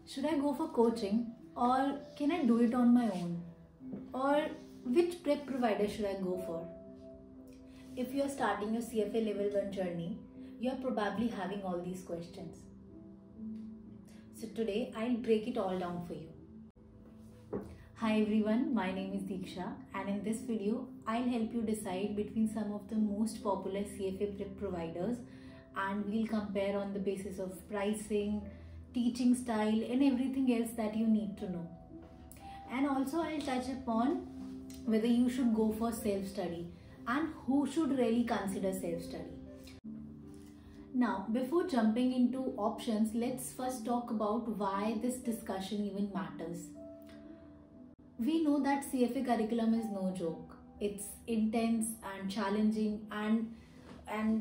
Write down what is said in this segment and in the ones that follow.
Should I go for coaching or can I do it on my own? Or which prep provider should I go for? If you are starting your CFA level 1 journey, you are probably having all these questions. So today I'll break it all down for you. Hi everyone, my name is Deeksha, and in this video I'll help you decide between some of the most popular CFA prep providers, and we'll compare on the basis of pricing, teaching style and everything else that you need to know. And also I'll touch upon whether you should go for self-study and who should really consider self-study. Now, before jumping into options, let's first talk about why this discussion even matters. We know that CFA curriculum is no joke. It's intense and challenging, and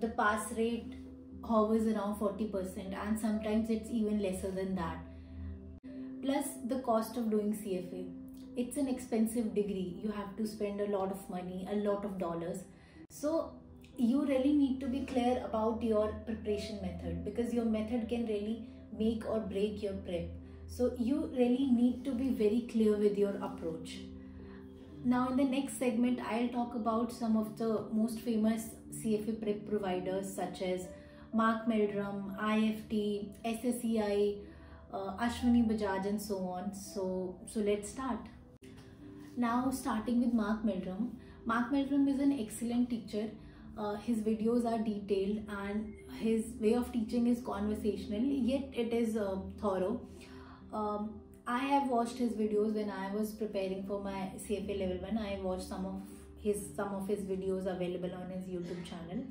the pass rate hovers around 40%, and sometimes it's even lesser than that. Plus the cost of doing CFA. It's an expensive degree. You have to spend a lot of money, a lot of dollars. So you really need to be clear about your preparation method, because your method can really make or break your prep. So you really need to be very clear with your approach. Now in the next segment, I'll talk about some of the most famous CFA prep providers such as Mark Meldrum, IFT, SSEI, Ashwini Bajaj and so on. So let's start. Now starting with Mark Meldrum. Mark Meldrum is an excellent teacher. His videos are detailed and his way of teaching is conversational, yet it is thorough. I have watched his videos when I was preparing for my CFA level 1. I watched some of his videos available on his YouTube channel,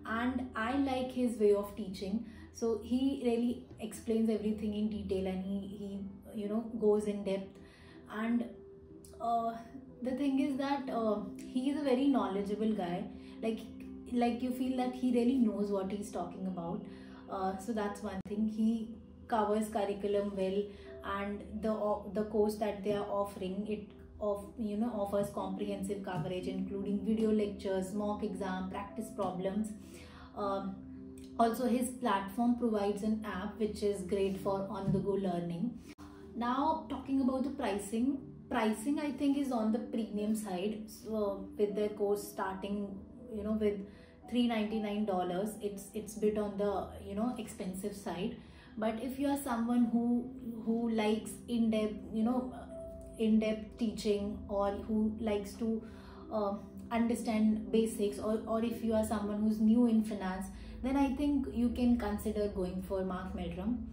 and I like his way of teaching. So he really explains everything in detail, and he goes in depth. And the thing is that he is a very knowledgeable guy. Like you feel that he really knows what he's talking about. So that's one thing. He covers curriculum well, and the course that they are offering offers comprehensive coverage, including video lectures, mock exam, practice problems. Also his platform provides an app which is great for on-the-go learning. Now talking about the pricing I think is on the premium side. So with their course starting with $399, it's bit on the expensive side. But if you are someone who likes in-depth teaching, or who likes to understand basics, or if you are someone who's new in finance, then I think you can consider going for Mark Meldrum.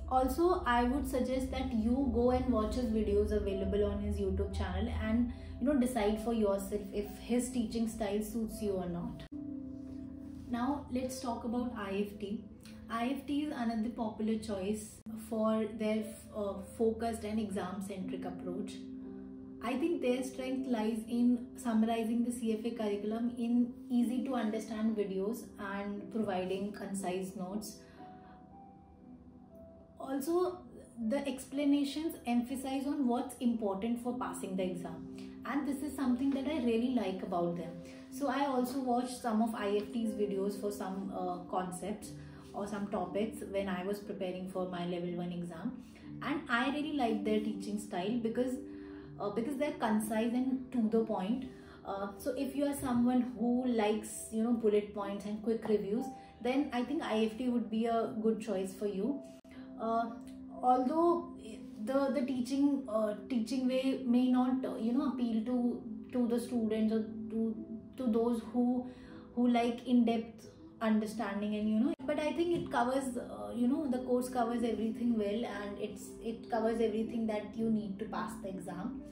Also, I would suggest that you go and watch his videos available on his YouTube channel and decide for yourself if his teaching style suits you or not. Now let's talk about IFT. IFT is another popular choice for their focused and exam-centric approach. I think their strength lies in summarizing the CFA curriculum in easy to understand videos and providing concise notes. Also, the explanations emphasize on what's important for passing the exam, and this is something that I really like about them. So I also watched some of IFT's videos for some concepts or some topics when I was preparing for my level 1 exam, and I really like their teaching style because they're concise and to the point. So if you are someone who likes bullet points and quick reviews, then I think IFT would be a good choice for you. Although the teaching way may not appeal to the students, or to those who like in-depth understanding, and but I think it covers the course covers everything well, and it covers everything that you need to pass the exam.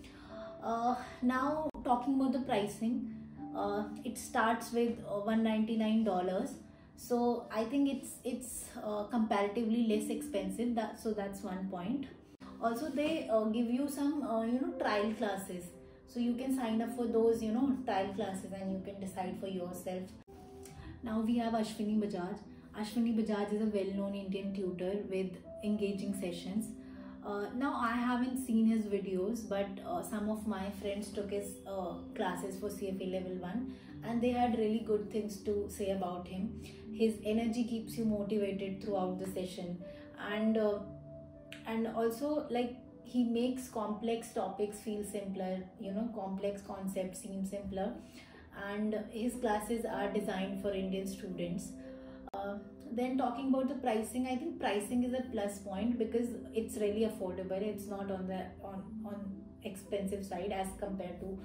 Now talking about the pricing, it starts with $199. So I think it's comparatively less expensive. So that's one point. Also they give you some trial classes, so you can sign up for those trial classes and you can decide for yourself. Now we have Ashwini Bajaj. Ashwini Bajaj is a well-known Indian tutor with engaging sessions. Now I haven't seen his videos, but some of my friends took his classes for CFA level 1, and they had really good things to say about him. His energy keeps you motivated throughout the session, and and also like he makes complex topics feel simpler, you know, complex concepts seem simpler, and his classes are designed for Indian students. Then talking about the pricing, I think pricing is a plus point because it's really affordable. It's not on the on expensive side as compared to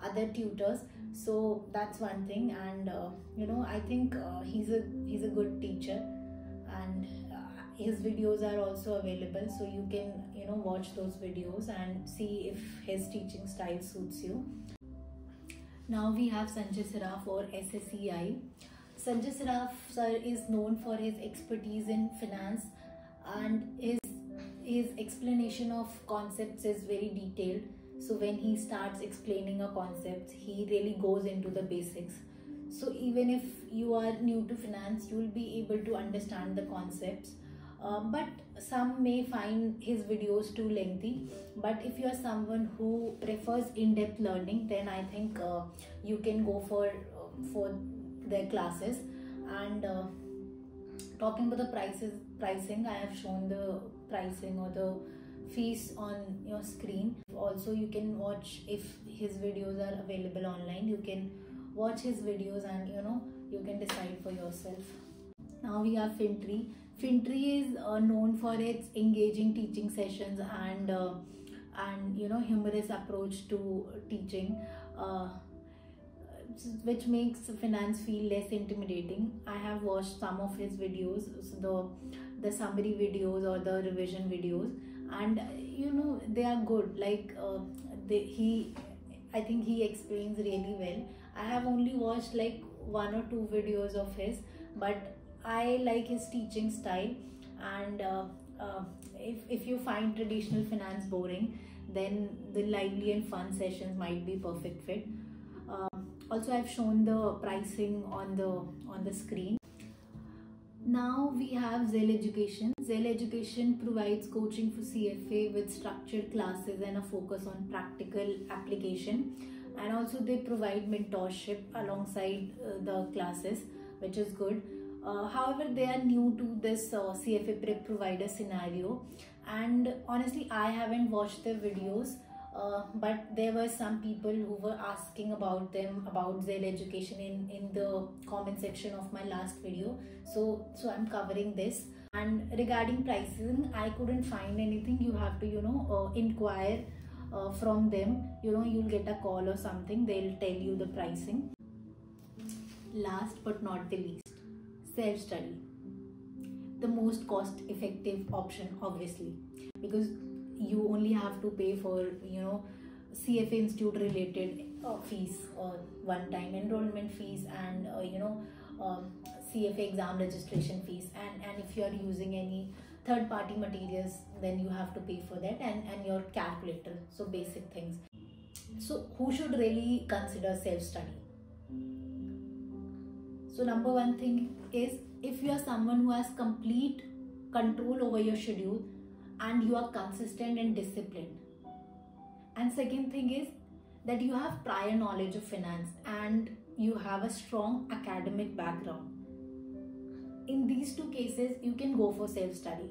other tutors. So that's one thing, and you know, I think he's a good teacher, and his videos are also available, so you can, you know, watch those videos and see if his teaching style suits you. Now we have Sanjay Saraf or SSEI. Sanjay Saraf sir is known for his expertise in finance, and his explanation of concepts is very detailed. So when he starts explaining a concept, he really goes into the basics. So even if you are new to finance, you will be able to understand the concepts. But some may find his videos too lengthy. But if you are someone who prefers in-depth learning, then I think you can go for their classes. And talking about the pricing, I have shown the pricing or the fees on your screen. Also, you can watch, if his videos are available online, you can watch his videos and, you know, you can decide for yourself. Now we have Fintree. Fintree is known for its engaging teaching sessions and you know, humorous approach to teaching, which makes finance feel less intimidating. I have watched some of his videos, the summary videos or the revision videos, and you know, they are good. Like I think he explains really well. I have only watched like 1 or 2 videos of his, but I like his teaching style. And if you find traditional finance boring, then the lively and fun sessions might be perfect fit. Also, I've shown the pricing on the screen. Now we have Zell Education. Zell Education provides coaching for CFA with structured classes and a focus on practical application. And also they provide mentorship alongside the classes, which is good. However, they are new to this CFA prep provider scenario, and honestly I haven't watched their videos, but there were some people who were asking about Zell Education in the comment section of my last video, so I'm covering this. And regarding pricing, I couldn't find anything. You have to, you know, inquire from them. You know, you'll get a call or something, they'll tell you the pricing. Last but not the least, self-study, the most cost-effective option, obviously, because you only have to pay for, you know, CFA Institute related fees, one-time enrollment fees, and you know, CFA exam registration fees, and if you are using any third-party materials, then you have to pay for that, and your calculator. So basic things. So who should really consider self-study? So number one thing is, if you are someone who has complete control over your schedule and you are consistent and disciplined. And second thing is that you have prior knowledge of finance and you have a strong academic background. In these two cases, you can go for self-study.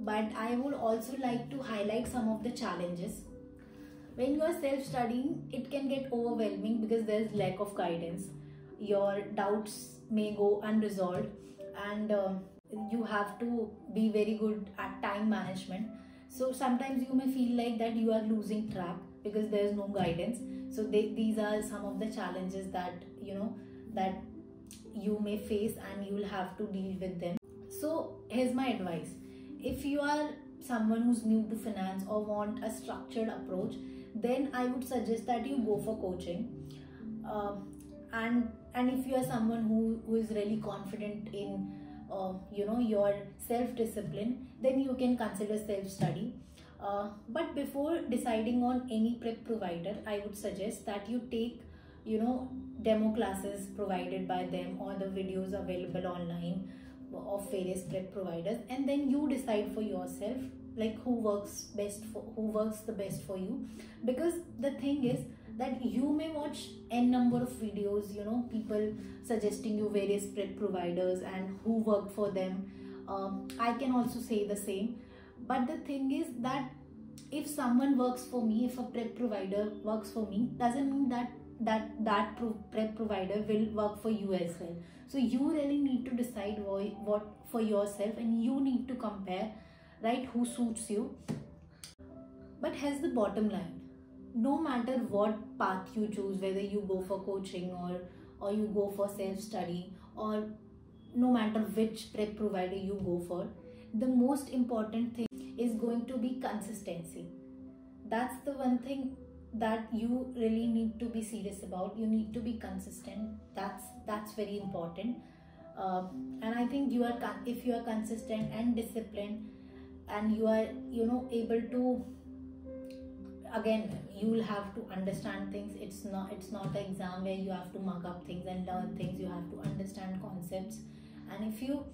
But I would also like to highlight some of the challenges. When you are self-studying, it can get overwhelming because there is lack of guidance. Your doubts may go unresolved, and you have to be very good at time management. So sometimes you may feel like that you are losing track because there is no guidance. So these are some of the challenges that, you know, that you may face, and you will have to deal with them. So here's my advice. If you are someone who's new to finance or want a structured approach, then I would suggest that you go for coaching. And if you are someone who is really confident in you know, your self-discipline, then you can consider self-study. But before deciding on any prep provider, I would suggest that you take, you know, demo classes provided by them or the videos available online of various prep providers, and then you decide for yourself like who works the best for you. Because the thing is that you may watch n number of videos, you know, people suggesting you various prep providers and who worked for them. I can also say the same, But the thing is that if someone works for me, if a prep provider works for me, doesn't mean that prep provider will work for you as well. So you really need to decide what for yourself, and you need to compare, right, who suits you. But here's the bottom line: no matter what path you choose, whether you go for coaching or you go for self-study, or no matter which prep provider you go for, the most important thing is going to be consistency. That's the one thing that you really need to be serious about. You need to be consistent. That's very important. And I think if you are consistent and disciplined, and you are able to, again, you will have to understand things. It's not an exam where you have to mug up things and learn things. You have to understand concepts, and if you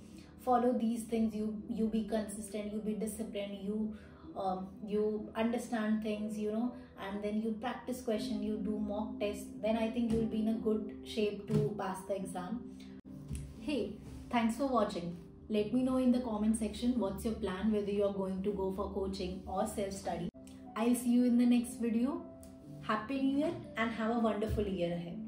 follow these things, you be consistent, you be disciplined, you understand things, and then you practice question, you do mock tests, then I think you will be in a good shape to pass the exam. Hey, thanks for watching. Let me know in the comment section what's your plan, whether you are going to go for coaching or self-study. I'll see you in the next video. Happy New Year and have a wonderful year ahead.